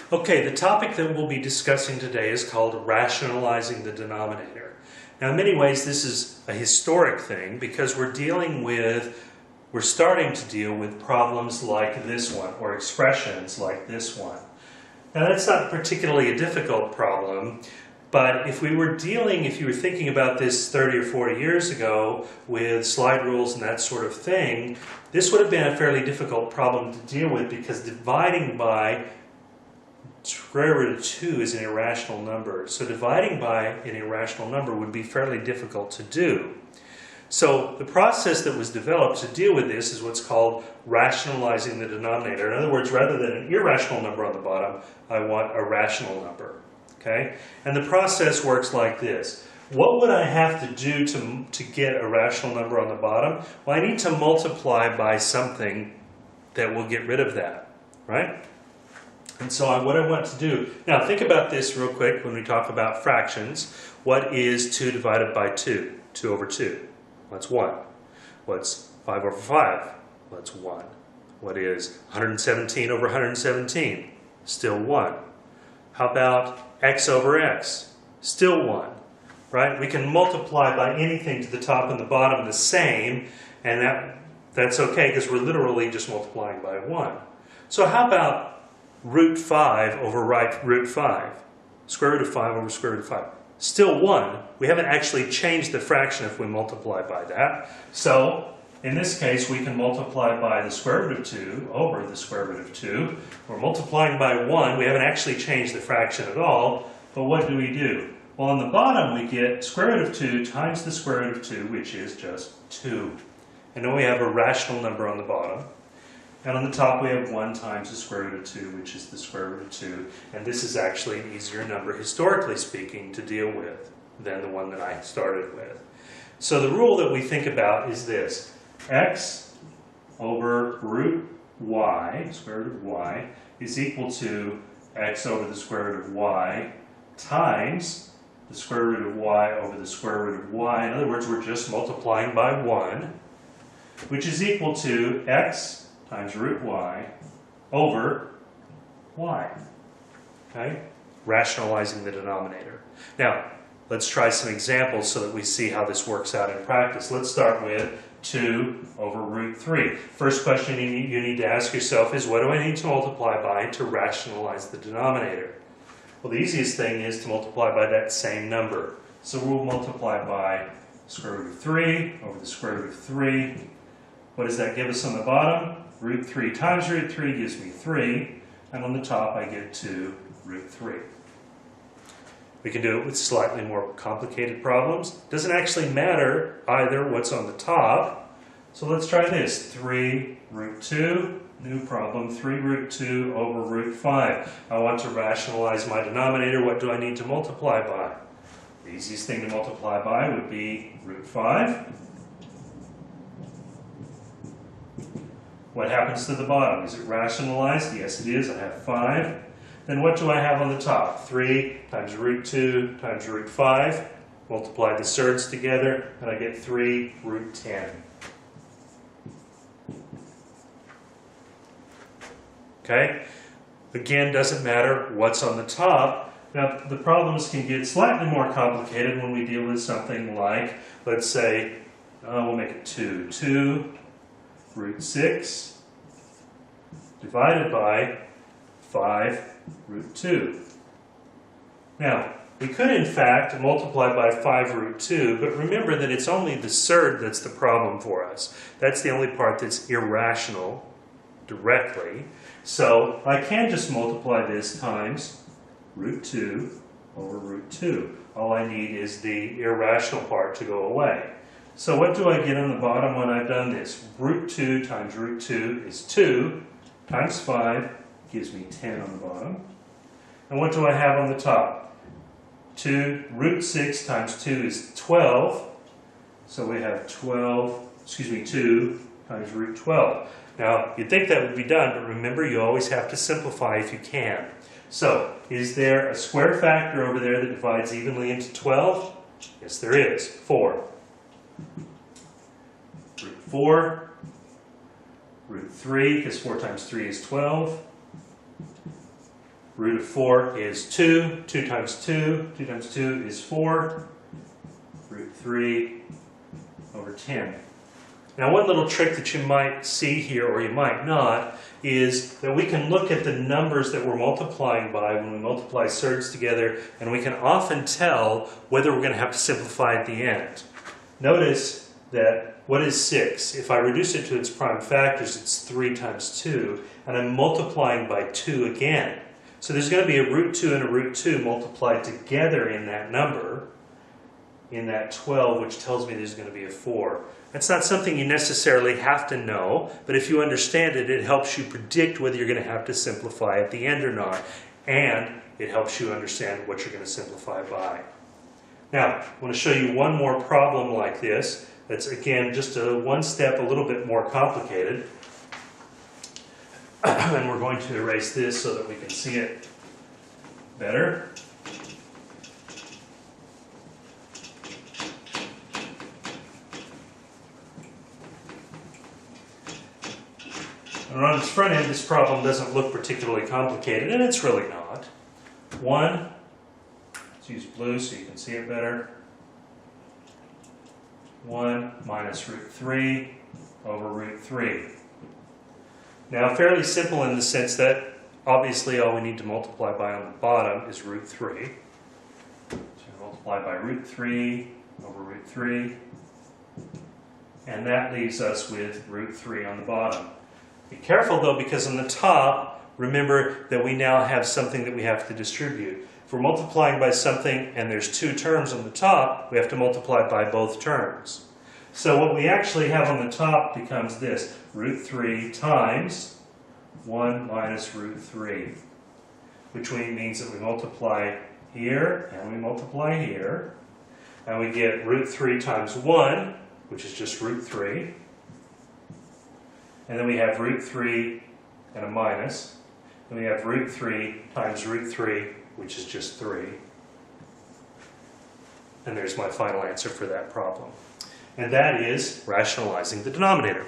Okay, the topic that we'll be discussing today is called Rationalizing the Denominator. Now, in many ways, this is a historic thing because we're starting to deal with problems like this one, or expressions like this one. Now, that's not particularly a difficult problem, but if you were thinking about this 30 or 40 years ago with slide rules and that sort of thing, this would have been a fairly difficult problem to deal with because dividing by square root of 2 is an irrational number. So dividing by an irrational number would be fairly difficult to do. So the process that was developed to deal with this is what's called rationalizing the denominator. In other words, rather than an irrational number on the bottom, I want a rational number. Okay? And the process works like this. What would I have to do to get a rational number on the bottom? Well, I need to multiply by something that will get rid of that, right? And so what I want to do, now think about this real quick when we talk about fractions. What is 2 divided by 2? 2 over 2. That's 1. What's 5 over 5? That's 1. What is 117 over 117? Still 1. How about x over x? Still 1. Right? We can multiply by anything to the top and the bottom the same, and that's okay because we're literally just multiplying by 1. So how about root 5 over root 5? Square root of 5 over square root of 5. Still 1. We haven't actually changed the fraction if we multiply by that. So, in this case, we can multiply by the square root of 2 over the square root of 2. We're multiplying by 1. We haven't actually changed the fraction at all. But what do? Well, on the bottom, we get square root of 2 times the square root of 2, which is just 2. And then we have a rational number on the bottom. And on the top we have 1 times the square root of 2, which is the square root of 2. And this is actually an easier number, historically speaking, to deal with than the one that I started with. So the rule that we think about is this. X over root y, square root of y, is equal to x over the square root of y times the square root of y over the square root of y. In other words, we're just multiplying by 1, which is equal to x times root y over y. Okay? Rationalizing the denominator. Now, let's try some examples so that we see how this works out in practice. Let's start with 2 over root 3. First question you need to ask yourself is, what do I need to multiply by to rationalize the denominator? Well, the easiest thing is to multiply by that same number. So we'll multiply by square root of 3 over the square root of 3. What does that give us on the bottom? Root 3 times root 3 gives me 3, and on the top I get 2 root 3. We can do it with slightly more complicated problems. Doesn't actually matter either what's on the top. So let's try this. 3 root 2, new problem, 3 root 2 over root 5. I want to rationalize my denominator. What do I need to multiply by? The easiest thing to multiply by would be root 5. What happens to the bottom? Is it rationalized? Yes, it is. I have 5. Then what do I have on the top? 3 times root 2 times root 5. Multiply the surds together, and I get 3 root 10. Okay? Again, doesn't matter what's on the top. Now, the problems can get slightly more complicated when we deal with something like, let's say, we'll make it 2. 2 root 6 divided by 5 root 2. Now, we could in fact multiply by 5 root 2, but remember that it's only the surd that's the problem for us. That's the only part that's irrational directly. So I can just multiply this times root 2 over root 2. All I need is the irrational part to go away. So what do I get on the bottom when I've done this? Root 2 times root 2 is 2 times 5 gives me 10 on the bottom. And what do I have on the top? Root 6 times 2 is 12. So we have 2 times root 12. Now, you'd think that would be done, but remember, you always have to simplify if you can. So, is there a square factor over there that divides evenly into 12? Yes, there is. 4. Root 4, root 3, because 4 times 3 is 12. Root of 4 is 2. 2 times 2. 2 times 2 is 4. Root 3 over 10. Now one little trick that you might see here, or you might not, is that we can look at the numbers that we're multiplying by when we multiply surds together, and we can often tell whether we're going to have to simplify at the end. Notice that what is 6? If I reduce it to its prime factors, it's 3 times 2, and I'm multiplying by 2 again. So there's going to be a root 2 and a root 2 multiplied together in that number, in that 12, which tells me there's going to be a 4. That's not something you necessarily have to know, but if you understand it, it helps you predict whether you're going to have to simplify at the end or not, and it helps you understand what you're going to simplify by. Now, I want to show you one more problem like this. That's, again, just one step a little bit more complicated. And we're going to erase this so that we can see it better. And on its front end, this problem doesn't look particularly complicated, and it's really not. 1, let's use blue so you can see it better. 1 minus root 3 over root 3. Now, fairly simple in the sense that obviously all we need to multiply by on the bottom is root 3. So multiply by root 3 over root 3. And that leaves us with root 3 on the bottom. Be careful though, because on the top, remember that we now have something that we have to distribute. If we're multiplying by something and there's 2 terms on the top, we have to multiply by both terms. So what we actually have on the top becomes this, root 3 times 1 minus root 3, which means that we multiply here and we multiply here, and we get root 3 times 1, which is just root 3, and then we have root 3 and a minus, and we have root 3 times root 3, which is just 3. And there's my final answer for that problem. And that is rationalizing the denominator.